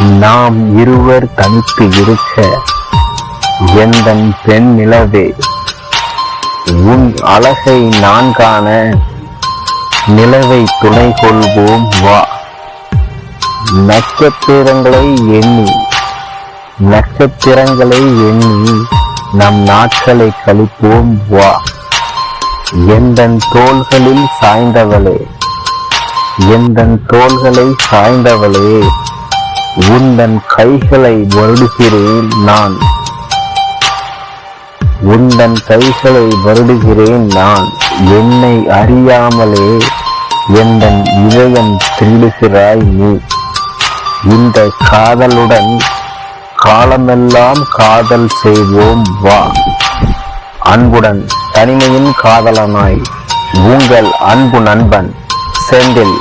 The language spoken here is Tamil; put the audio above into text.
நாம் இருவர் தனித்து இருக்க எந்தன் பெண் நிலவே, உன் அழகை நான் காண நிலவை துணை கொள்வோம் வா. நட்சத்திரங்களை எண்ணி நம் நாட்களை கழிப்போம் வா. எந்தன் தோள்களில் சாய்ந்தவளே, உந்தன் கைகளை வருடுகிறேன் நான். என்னை அறியாமலே எந்தன் இதயம் திருடுகிறாய் நீ. இந்த காதலுடன் காலமெல்லாம் காதல் செய்வோம் வா. அன்புடன் தனிமையின் காதலனாய் உங்கள் அன்பு நண்பன் செந்தில்.